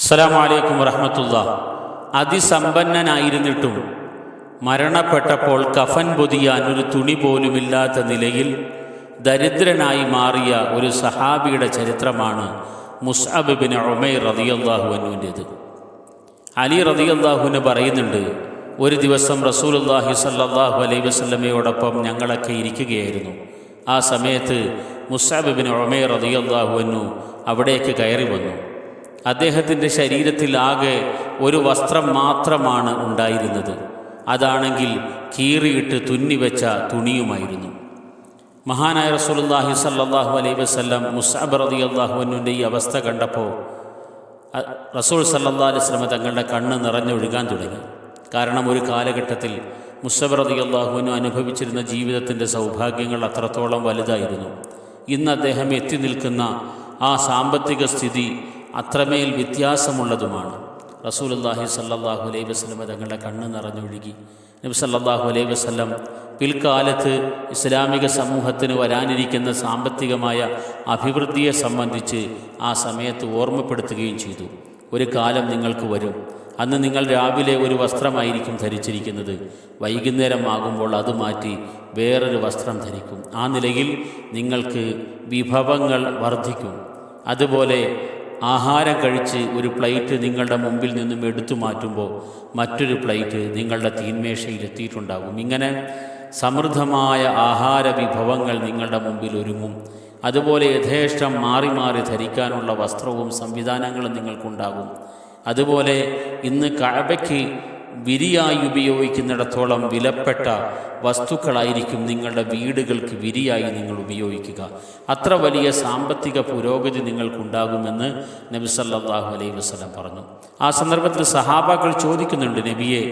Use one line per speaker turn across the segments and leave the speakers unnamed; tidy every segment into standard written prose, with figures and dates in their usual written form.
അസ്സലാമു അലൈക്കും വറഹ്മത്തുള്ളാഹി. അതിസമ്പന്നനായിരുന്നിട്ടും മരണപ്പെട്ടപ്പോൾ കഫൻ പൊതിയാൻ ഒരു തുണി പോലുമില്ലാത്ത നിലയിൽ ദരിദ്രനായി മാറിയ ഒരു സഹാബിയുടെ ചരിത്രമാണ് മുസ്അബ് ബിൻ ഉമൈർ റളിയല്ലാഹു അൻഹുവിൻ്റേത്. അലി റളിയല്ലാഹുവിന് പറയുന്നുണ്ട്, ഒരു ദിവസം റസൂലുള്ളാഹി സ്വല്ലല്ലാഹു അലൈഹി വസല്ലമയോടൊപ്പം ഞങ്ങളൊക്കെ ഇരിക്കുകയായിരുന്നു. ആ സമയത്ത് മുസ്അബ് ബിൻ ഉമൈർ റളിയല്ലാഹു അൻഹു അവിടേക്ക് കയറി വന്നു. അദ്ദേഹത്തിൻ്റെ ശരീരത്തിൽ ആകെ ഒരു വസ്ത്രം മാത്രമാണ് ഉണ്ടായിരുന്നത്. അതാണെങ്കിൽ കീറിയിട്ട് തുന്നിവെച്ച തുണിയുമായിരുന്നു. മഹാനായ റസൂലുള്ളാഹി സ്വല്ലല്ലാഹു അലൈഹി വസല്ലം മുസ്അബ് റളിയല്ലാഹു അൻഹുവിൻ്റെ ഈ അവസ്ഥ കണ്ടപ്പോൾ റസൂൽ സല്ലല്ലാഹു അലൈഹി വസല്ലം തങ്ങളുടെ കണ്ണ് നിറഞ്ഞൊഴുകാൻ തുടങ്ങി. കാരണം ഒരു കാലഘട്ടത്തിൽ മുസ്അബ് റളിയല്ലാഹു അൻഹു അനുഭവിച്ചിരുന്ന ജീവിതത്തിൻ്റെ സൗഭാഗ്യങ്ങൾ അത്രത്തോളം വലുതായിരുന്നു. ഇന്ന് അദ്ദേഹം എത്തി നിൽക്കുന്ന ആ സാമ്പത്തിക സ്ഥിതി അത്രമേൽ വ്യത്യാസമുള്ളതുമാണ്. റസൂലുള്ളാഹി സ്വല്ലല്ലാഹു അലൈഹി വസല്ലം തങ്ങളുടെ കണ്ണ് നിറഞ്ഞൊഴുകി. നബി സല്ലല്ലാഹു അലൈഹി വസല്ലം പിൽക്കാലത്ത് ഇസ്ലാമിക സമൂഹത്തിന് വരാനിരിക്കുന്ന സാമ്പത്തികമായ അഭിവൃദ്ധിയെ സംബന്ധിച്ച് ആ സമയത്ത് ഓർമ്മപ്പെടുത്തുകയും ചെയ്തു. ഒരു കാലം നിങ്ങൾക്ക് വരും, അന്ന് നിങ്ങൾ രാവിലെ ഒരു വസ്ത്രമായിരിക്കും ധരിച്ചിരിക്കുന്നത്, വൈകുന്നേരം ആകുമ്പോൾ അത് മാറ്റി വേറൊരു വസ്ത്രം ധരിക്കും. ആ നിലയിൽ നിങ്ങൾക്ക് വിഭവങ്ങൾ വർദ്ധിക്കും. അതുപോലെ ആഹാരം കഴിച്ച് ഒരു പ്ലേറ്റ് നിങ്ങളുടെ മുമ്പിൽ നിന്നും എടുത്തു മാറ്റുമ്പോൾ മറ്റൊരു പ്ലേറ്റ് നിങ്ങളുടെ തീന്മേശയിലെത്തിയിട്ടുണ്ടാകും. ഇങ്ങനെ സമൃദ്ധമായ ആഹാര വിഭവങ്ങൾ നിങ്ങളുടെ മുമ്പിൽ ഒരുങ്ങും. അതുപോലെ യഥേഷ്ടം മാറി മാറി ധരിക്കാനുള്ള വസ്ത്രവും സംവിധാനങ്ങളും നിങ്ങൾക്കുണ്ടാകും. അതുപോലെ ഇന്ന് കഅബയ്ക്ക് വിരിയായി ഉപയോഗിക്കുന്നിടത്തോളം വിലപ്പെട്ട വസ്തുക്കളായിരിക്കും നിങ്ങളുടെ വീടുകൾക്ക് വിരിയായി നിങ്ങൾ ഉപയോഗിക്കുക. അത്ര വലിയ സാമ്പത്തിക പുരോഗതി നിങ്ങൾക്കുണ്ടാകുമെന്ന് നബി സല്ലല്ലാഹു അലൈഹി വസല്ലം പറഞ്ഞു. ആ സന്ദർഭത്തിൽ സഹാബാക്കൾ ചോദിക്കുന്നുണ്ട്, നബിയെ,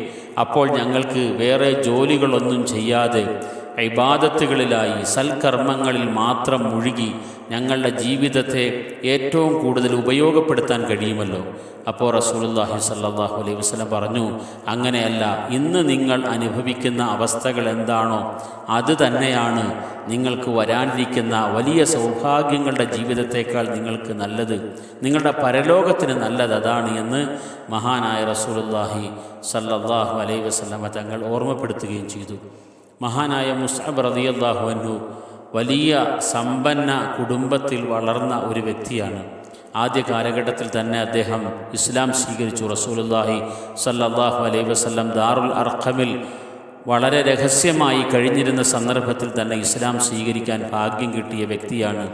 അപ്പോൾ ഞങ്ങൾക്ക് വേറെ ജോലികളൊന്നും ചെയ്യാതെ ഇബാദത്തുകളിലായി സൽക്കർമ്മങ്ങളിൽ മാത്രം മുഴുകി ഞങ്ങളുടെ ജീവിതത്തെ ഏറ്റവും കൂടുതൽ ഉപയോഗപ്പെടുത്താൻ കഴിയുമല്ലോ? അപ്പോൾ റസൂലുള്ളാഹി സ്വല്ലല്ലാഹു അലൈഹി വസല്ലം പറഞ്ഞു, അങ്ങനെയല്ല. ഇന്ന് നിങ്ങൾ അനുഭവിക്കുന്ന അവസ്ഥകൾ എന്താണോ അത് തന്നെയാണ് നിങ്ങൾക്ക് വരാനിരിക്കുന്ന വലിയ സൗഭാഗ്യങ്ങളുടെ ജീവിതത്തേക്കാൾ നിങ്ങൾക്ക് നല്ലത്. നിങ്ങളുടെ പരലോകത്തിന് നല്ലത് അതാണ് എന്ന് മഹാനായ റസൂലുള്ളാഹി സ്വല്ലല്ലാഹു അലൈഹി വസല്ലം തങ്ങൾ ഓർമ്മപ്പെടുത്തുകയും ചെയ്തു. മഹാനായ മുസ്അബ് റളിയല്ലാഹു അൻഹു വലിയ സമ്പന്ന കുടുംബത്തിൽ വളർന്ന ഒരു വ്യക്തിയാണ്. ആദ്യ കാലഘട്ടത്തിൽ തന്നെ അദ്ദേഹം ഇസ്ലാം സ്വീകരിച്ചു. റസൂലുള്ളാഹി സ്വല്ലല്ലാഹു അലൈഹി വസല്ലം ദാറുൽ അർഖമിൽ വളരെ രഹസ്യമായി കഴിഞ്ഞിരുന്ന സന്ദർഭത്തിൽ തന്നെ ഇസ്ലാം സ്വീകരിക്കാൻ ഭാഗ്യം കിട്ടിയ വ്യക്തിയാണ്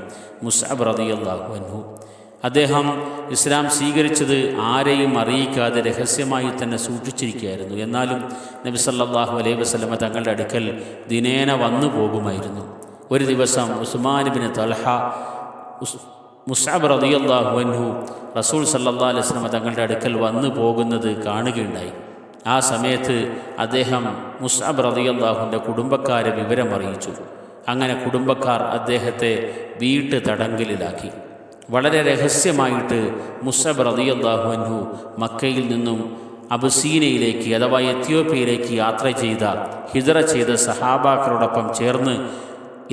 മുസ്അബ് റളിയല്ലാഹു അൻഹു. അദ്ദേഹം ഇസ്ലാം സ്വീകരിച്ചത് ആരെയും അറിയിക്കാതെ രഹസ്യമായി തന്നെ സൂക്ഷിച്ചിരിക്കുകയായിരുന്നു. എന്നാലും നബി സല്ലല്ലാഹു അലൈഹി വസല്ലം തങ്ങളുടെ അടുക്കൽ ദിനേന വന്നു പോകുമായിരുന്നു. ഒരു ദിവസം ഉസ്മാൻ ഇബ്നു തൽഹ മുസ്അബ് റളിയല്ലാഹു അൻഹു റസൂൽ സല്ലല്ലാഹു അലൈഹി വസല്ലം തങ്ങളുടെ അടുക്കൽ വന്നു പോകുന്നത് കാണുകയുണ്ടായി. ആ സമയത്ത് അദ്ദേഹം മുസ്അബ് റളിയല്ലാഹുവിൻ്റെ കുടുംബക്കാരെ വിവരമറിയിച്ചു. അങ്ങനെ കുടുംബക്കാർ അദ്ദേഹത്തെ വീട്ട് തടങ്കലിലാക്കി. വളരെ രഹസ്യമായിട്ട് മുസ്അബ് റളിയല്ലാഹു അൻഹു മക്കയിൽ നിന്നും അബസീനയിലേക്ക് അഥവാ എത്യോപ്യയിലേക്ക് യാത്ര ചെയ്ത ഹിജ്റ ചെയ്ത സഹാബാക്കളോടൊപ്പം ചേർന്ന്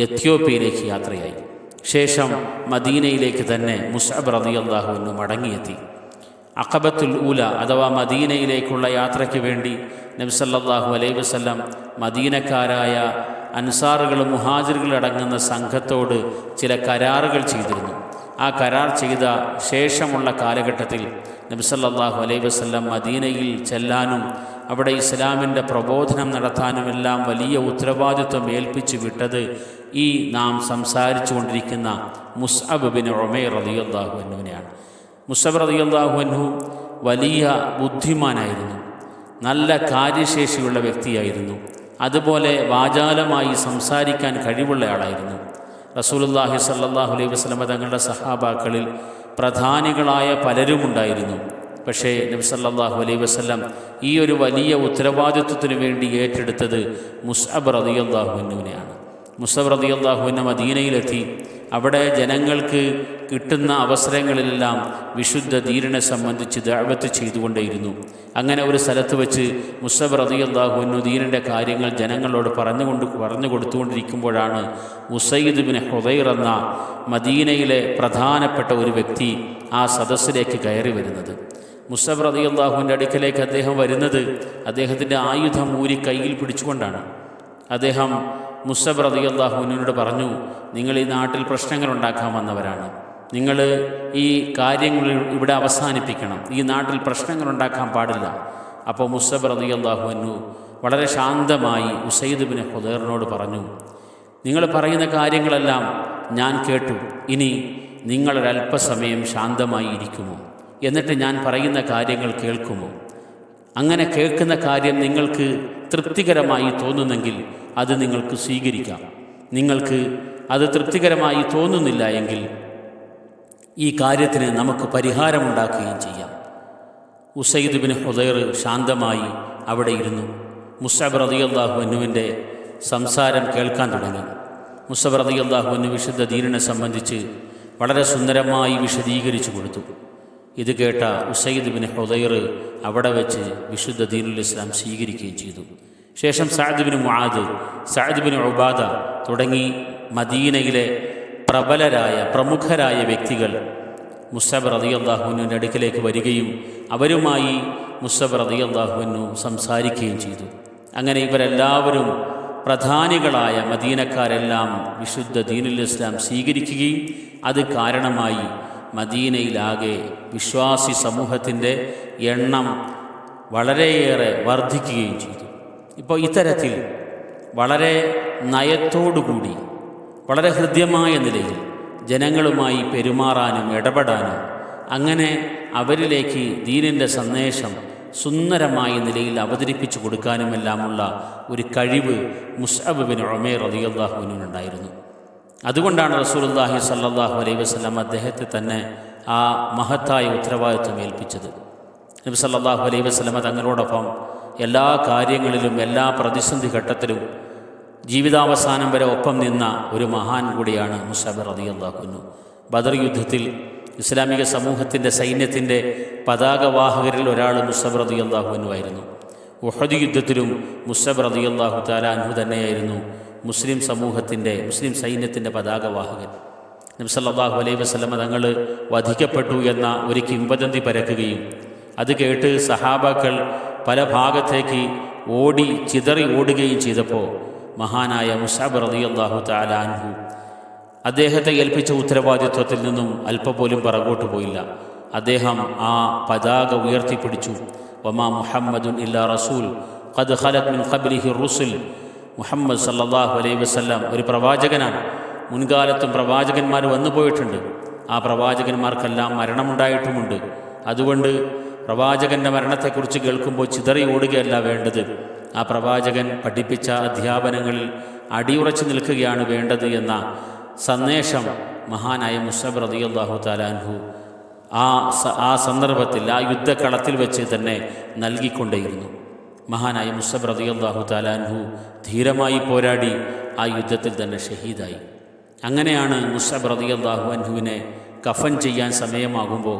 എത്യോപ്യയിലേക്ക് യാത്രയായി. ശേഷം മദീനയിലേക്ക് തന്നെ മുസ്അബ് റളിയല്ലാഹു അൻഹു മടങ്ങിയെത്തി. അഖബത്തുൽ ഊല അഥവാ മദീനയിലേക്കുള്ള യാത്രയ്ക്ക് വേണ്ടി നബി സല്ലല്ലാഹു അലൈഹി വസല്ലം മദീനക്കാരായ അൻസാറുകളും മുഹാജിറുകളും അടങ്ങുന്ന സംഘത്തോട് ചില കരാറുകൾ ചെയ്തിരുന്നു. ആ കരാർ ചെയ്ത ശേഷമുള്ള കാലഘട്ടത്തിൽ നബി സല്ലല്ലാഹു അലൈഹി വസല്ലം മദീനയിൽ ചെല്ലാനും അവിടെ ഇസ്ലാമിൻ്റെ പ്രബോധനം നടത്താനുമെല്ലാം വലിയ ഉത്തരവാദിത്വം ഏൽപ്പിച്ചു വിട്ടത് ഈ നാം സംസാരിച്ചു കൊണ്ടിരിക്കുന്ന മുസ്അബ് ബിൻ ഉമൈർ റളിയല്ലാഹു അൻഹുവിനെയാണ്. മുസ്അബ് റളിയല്ലാഹു അൻഹു വലിയ ബുദ്ധിമാനായിരുന്നു, നല്ല കാര്യശേഷിയുള്ള വ്യക്തിയായിരുന്നു. അതുപോലെ വാചാലമായി സംസാരിക്കാൻ കഴിവുള്ള ആളായിരുന്നു. റസൂലുള്ളാഹി സ്വല്ലല്ലാഹു അലൈഹി വസല്ലം തങ്ങളുടെ സഹാബാക്കളിൽ പ്രധാനികളായ പലരുമുണ്ടായിരുന്നു. പക്ഷേ നബി സല്ലല്ലാഹു അലൈഹി വസല്ലം ഈ ഒരു വലിയ ഉത്തരവാദിത്വത്തിന് വേണ്ടി ഏറ്റെടുത്തത് മുസ്അബ് റളിയല്ലാഹു അൻഹുവിനെയാണ്. മുസ്അബ് റളിയല്ലാഹു അൻഹു മദീനയിലെത്തി. അവിടെ ജനങ്ങൾക്ക് കിട്ടുന്ന അവസരങ്ങളിലെല്ലാം വിശുദ്ധ ദീനിനെ സംബന്ധിച്ച് ദഅവത്ത് ചെയ്തുകൊണ്ടേയിരുന്നു. അങ്ങനെ ഒരു സ്ഥലത്ത് വെച്ച് മുസ്അബ് റളിയല്ലാഹു അൻഹു ദീനിൻ്റെ കാര്യങ്ങൾ ജനങ്ങളോട് പറഞ്ഞു കൊടുത്തുകൊണ്ടിരിക്കുമ്പോഴാണ് ഉസൈദ് ബിൻ ഹുദൈർ എന്ന മദീനയിലെ പ്രധാനപ്പെട്ട ഒരു വ്യക്തി ആ സദസ്സിലേക്ക് കയറി വരുന്നത്. മുസ്അബ് റളിയല്ലാഹുവിൻ്റെ അടുക്കലേക്ക് അദ്ദേഹം വരുന്നത് അദ്ദേഹത്തിൻ്റെ ആയുധം ഊരി കയ്യിൽ പിടിച്ചുകൊണ്ടാണ്. അദ്ദേഹം മുസ്അബ് റളിയല്ലാഹുവിനോട് പറഞ്ഞു, നിങ്ങൾ ഈ നാട്ടിൽ പ്രശ്നങ്ങൾ ഉണ്ടാക്കാൻ വന്നവരാണ്, നിങ്ങൾ ഈ കാര്യങ്ങൾ ഇവിടെ അവസാനിപ്പിക്കണം, ഈ നാട്ടിൽ പ്രശ്നങ്ങൾ ഉണ്ടാക്കാൻ പാടില്ല. അപ്പോൾ മുസ്അബ് റളിയല്ലാഹു അൻഹു വളരെ ശാന്തമായി ഉസൈദ് ബിൻ ഹുദൈറിനോട് പറഞ്ഞു, നിങ്ങൾ പറയുന്ന കാര്യങ്ങളെല്ലാം ഞാൻ കേട്ടു, ഇനി നിങ്ങളൊരല്പസമയം ശാന്തമായി ഇരിക്കുമോ? എന്നിട്ട് ഞാൻ പറയുന്ന കാര്യങ്ങൾ കേൾക്കുമോ? അങ്ങനെ കേൾക്കുന്ന കാര്യം നിങ്ങൾക്ക് തൃപ്തികരമായി തോന്നുന്നെങ്കിൽ അത് നിങ്ങൾക്ക് സ്വീകരിക്കാം. നിങ്ങൾക്ക് അത് തൃപ്തികരമായി തോന്നുന്നില്ല എങ്കിൽ ഈ കാര്യത്തിന് നമുക്ക് പരിഹാരമുണ്ടാക്കുകയും ചെയ്യാം. ഉസൈദ് ബിൻ ഹുദൈർ ശാന്തമായി അവിടെ ഇരുന്നു. മുസ്അബ് റളിയല്ലാഹു അൻഹുവിൻ്റെ സംസാരം കേൾക്കാൻ തുടങ്ങി. മുസ്അബ് റളിയല്ലാഹു അൻഹു വിശുദ്ധ ദീനിനെ സംബന്ധിച്ച് വളരെ സുന്ദരമായി വിശദീകരിച്ചു കൊടുത്തു. ഇത് കേട്ട ഉസൈദ് ബിൻ ഹുദൈർ അവിടെ വെച്ച് വിശുദ്ധ ദീനുൽ ഇസ്ലാം സ്വീകരിക്കുകയും ചെയ്തു. ശേഷം Saad bin Muadh, Saad bin Ubada തുടങ്ങി മദീനയിലെ പ്രബലരായ പ്രമുഖരായ വ്യക്തികൾ മുസ്അബ് റളിയല്ലാഹു അൻഹുവിൻ്റെ അടുക്കലേക്ക് വരികയും അവരുമായി മുസ്അബ് റളിയല്ലാഹു അൻഹു സംസാരിക്കുകയും ചെയ്തു. അങ്ങനെ ഇവരെല്ലാവരും പ്രധാനികളായ മദീനക്കാരെല്ലാം വിശുദ്ധ ദീനുൽ ഇസ്ലാം സ്വീകരിക്കുകയും അത് കാരണമായി മദീനയിലാകെ വിശ്വാസി സമൂഹത്തിൻ്റെ എണ്ണം വളരെയേറെ വർദ്ധിക്കുകയും ചെയ്തു. ഇപ്പോൾ ഇത്തരത്തിൽ വളരെ നയത്തോടുകൂടി വളരെ ഹൃദ്യമായ നിലയിൽ ജനങ്ങളുമായി പെരുമാറാനും ഇടപെടാനും അങ്ങനെ അവരിലേക്ക് ദീനിൻ്റെ സന്ദേശം സുന്ദരമായ നിലയിൽ അവതരിപ്പിച്ചു കൊടുക്കാനുമെല്ലാമുള്ള ഒരു കഴിവ് മുസ്അബ് ബിൻ ഉമൈർ റളിയല്ലാഹു അൻഹുവിനുണ്ടായിരുന്നു. അതുകൊണ്ടാണ് റസൂലുള്ളാഹി സ്വല്ലല്ലാഹു അലൈഹി വസല്ലം അദ്ദേഹത്തെ തന്നെ ആ മഹത്തായ ഉത്തരവാദിത്വം ഏൽപ്പിച്ചത്. നബി സല്ലല്ലാഹു അലൈഹി വസല്ലം തങ്ങളോടൊപ്പം എല്ലാ കാര്യങ്ങളിലും എല്ലാ പ്രതിസന്ധി ഘട്ടത്തിലും ജീവിതാവസാനം വരെ ഒപ്പം നിന്ന ഒരു മഹാൻ കൂടിയാണ് മുസ്അബ് റളിയല്ലാഹു അൻഹു. ബദർ യുദ്ധത്തിൽ ഇസ്ലാമിക സമൂഹത്തിൻ്റെ സൈന്യത്തിൻ്റെ പതാകവാഹകരിൽ ഒരാൾ മുസ്അബ് റളിയല്ലാഹു അൻഹു ആയിരുന്നു. ഉഹദ് യുദ്ധത്തിലും മുസ്അബ് റളിയല്ലാഹു തആല അൻഹു തന്നെയായിരുന്നു മുസ്ലിം സൈന്യത്തിൻ്റെ പതാകവാഹകൻ. നബി സല്ലല്ലാഹു അലൈഹി വസല്ലം തങ്ങൾ വധിക്കപ്പെട്ടു എന്ന ഒരു കിംവദന്തി പരക്കുകയും അത് കേട്ട് സഹാബാക്കൾ പല ഭാഗത്തേക്ക് ചിതറി ഓടുകയും ചെയ്തപ്പോൾ മഹാനായ മുസ്അബ് റളിയല്ലാഹു തആല അൻഹു അദ്ദേഹത്തെ ഏൽപ്പിച്ച ഉത്തരവാദിത്വത്തിൽ നിന്നും അല്പം പോലും പിറകോട്ട് പോയില്ല. അദ്ദേഹം ആ പതാക ഉയർത്തിപ്പിടിച്ചു. വമാ മുഹമ്മദുൻ ഇല്ലാ റസൂൽ ഖദ് ഖലത് മിൻ ഖബ്ലിഹി റുസുൽ. മുഹമ്മദ് സല്ലല്ലാഹു അലൈഹി വസല്ലം ഒരു പ്രവാചകനാണ്. മുൻകാലത്തും പ്രവാചകന്മാർ വന്നു പോയിട്ടുണ്ട്. ആ പ്രവാചകന്മാർക്കെല്ലാം മരണമുണ്ടായിട്ടുമുണ്ട്. അതുകൊണ്ട് പ്രവാചകൻ്റെ മരണത്തെക്കുറിച്ച് കേൾക്കുമ്പോൾ ചിതറി ഓടുകയല്ല വേണ്ടത്. ആ പ്രവാചകൻ പഠിപ്പിച്ച അധ്യാപനങ്ങളിൽ അടിയുറച്ചു നിൽക്കുകയാണ് വേണ്ടത് എന്ന സന്ദേശം മഹാനായ മുസ്അബ് റളിയല്ലാഹു തആല അൻഹു ആ സന്ദർഭത്തിൽ ആ യുദ്ധക്കളത്തിൽ വെച്ച് തന്നെ നൽകിക്കൊണ്ടേയിരുന്നു. മഹാനായ മുസ്അബ് റളിയല്ലാഹു തആല അൻഹു ധീരമായി പോരാടി ആ യുദ്ധത്തിൽ തന്നെ ഷഹീദായി. അങ്ങനെയാണ് മുസ്അബ് റളിയല്ലാഹു അൻഹുവിനെ കഫൻ ചെയ്യാൻ സമയമാകുമ്പോൾ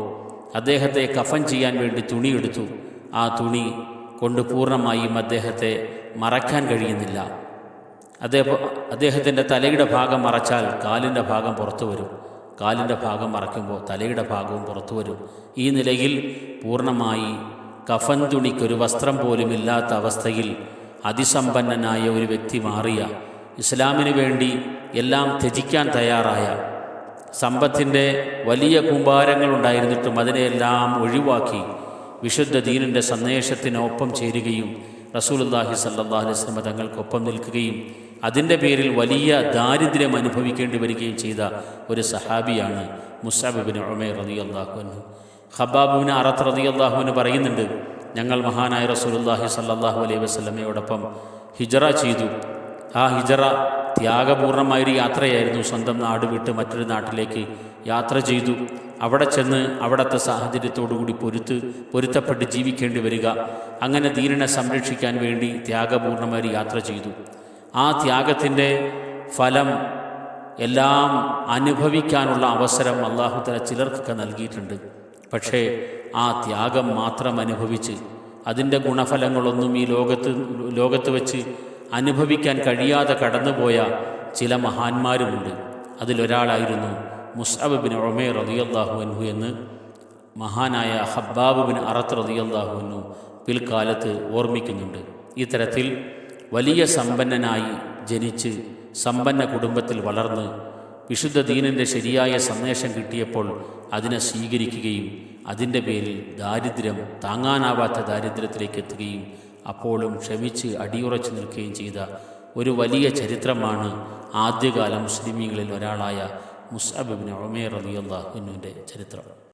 അദ്ദേഹത്തെ കഫൻ ചെയ്യാൻ വേണ്ടി തുണിയെടുത്തു. ആ തുണി കൊണ്ട് പൂർണ്ണമായും അദ്ദേഹത്തെ മറയ്ക്കാൻ കഴിയുന്നില്ല. അദ്ദേഹത്തിൻ്റെ തലയുടെ ഭാഗം മറച്ചാൽ കാലിൻ്റെ ഭാഗം പുറത്തു വരും, കാലിൻ്റെ ഭാഗം മറയ്ക്കുമ്പോൾ തലയുടെ ഭാഗവും പുറത്തു വരും. ഈ നിലയിൽ പൂർണ്ണമായി കഫൻ തുണിക്കൊരു വസ്ത്രം പോലും ഇല്ലാത്ത അവസ്ഥയിൽ അതിസമ്പന്നനായ ഒരു വ്യക്തി മാറിയ, ഇസ്ലാമിന് വേണ്ടി എല്ലാം ത്യജിക്കാൻ തയ്യാറായ, സമ്പത്തിൻ്റെ വലിയ കൂമ്പാരങ്ങളുണ്ടായിരുന്നിട്ടും അതിനെയെല്ലാം ഒഴിവാക്കി വിശുദ്ധ ദീനിൻ്റെ സന്ദേശത്തിനൊപ്പം ചേരുകയും റസൂലുള്ളാഹി സ്വല്ലല്ലാഹു അലൈഹി വസല്ലം തങ്ങൾക്കൊപ്പം നിൽക്കുകയും അതിൻ്റെ പേരിൽ വലിയ ദാരിദ്ര്യം അനുഭവിക്കേണ്ടി വരികയും ചെയ്ത ഒരു സഹാബിയാണ് മുസ്അബ് ബിൻ ഉമൈർ റളിയല്ലാഹു അൻഹു. ഖബ്ബാബ് ബിൻ അറത്ത് റളിയല്ലാഹു അൻഹു പറയുന്നുണ്ട്, ഞങ്ങൾ മഹാനായ റസൂലുള്ളാഹി സ്വല്ലല്ലാഹു അലൈഹി വസല്ലമയോടൊപ്പം ഹിജ്റ ചെയ്തു. ആ ഹിജ്റ ത്യാഗപൂർണമായൊരു യാത്രയായിരുന്നു. സ്വന്തം നാട് വിട്ട് മറ്റൊരു നാട്ടിലേക്ക് യാത്ര ചെയ്തു. അവിടെ ചെന്ന് അവിടുത്തെ സാഹചര്യത്തോടുകൂടി പൊരുത്തപ്പെട്ട് ജീവിക്കേണ്ടി വരിക, അങ്ങനെ ദീനിനെ സംരക്ഷിക്കാൻ വേണ്ടി ത്യാഗപൂർണമായൊരു യാത്ര ചെയ്തു. ആ ത്യാഗത്തിൻ്റെ ഫലം എല്ലാം അനുഭവിക്കാനുള്ള അവസരം അല്ലാഹു തആല ചിലർക്കൊക്കെ നൽകിയിട്ടുണ്ട്. പക്ഷേ ആ ത്യാഗം മാത്രം അനുഭവിച്ച് അതിൻ്റെ ഗുണഫലങ്ങളൊന്നും ഈ ലോകത്ത് വെച്ച് അനുഭവിക്കാൻ കഴിയാതെ കടന്നുപോയ ചില മഹാന്മാരുമുണ്ട്. അതിലൊരാളായിരുന്നു മുസ്അബ് ബിൻ ഉമൈർ റളിയല്ലാഹു അൻഹു എന്ന് മഹാനായ ഹബ്ബാബ് ബിൻ അറത്ത് റളിയല്ലാഹു അൻഹു പിൽക്കാലത്ത് ഓർമ്മിക്കുന്നുണ്ട്. ഇത്തരത്തിൽ വലിയ സമ്പന്നനായി ജനിച്ച് സമ്പന്ന കുടുംബത്തിൽ വളർന്ന് വിശുദ്ധ ദീനിൻ്റെ ശരിയായ സന്ദേശം കിട്ടിയപ്പോൾ അതിനെ സ്വീകരിക്കുകയും അതിൻ്റെ പേരിൽ ദാരിദ്ര്യം, താങ്ങാനാവാത്ത ദാരിദ്ര്യത്തിലേക്ക് എത്തുകയും അപ്പോഴും ക്ഷമിച്ച് അടിയുറച്ചു നിൽക്കുകയും ചെയ്ത ഒരു വലിയ ചരിത്രമാണ് ആദ്യകാല മുസ്ലിമീങ്ങളിൽ ഒരാളായ മുസ്അബ് ഇബ്നു ഉമൈർ റളിയല്ലാഹു അൻഹുവിൻ്റെ ചരിത്രം.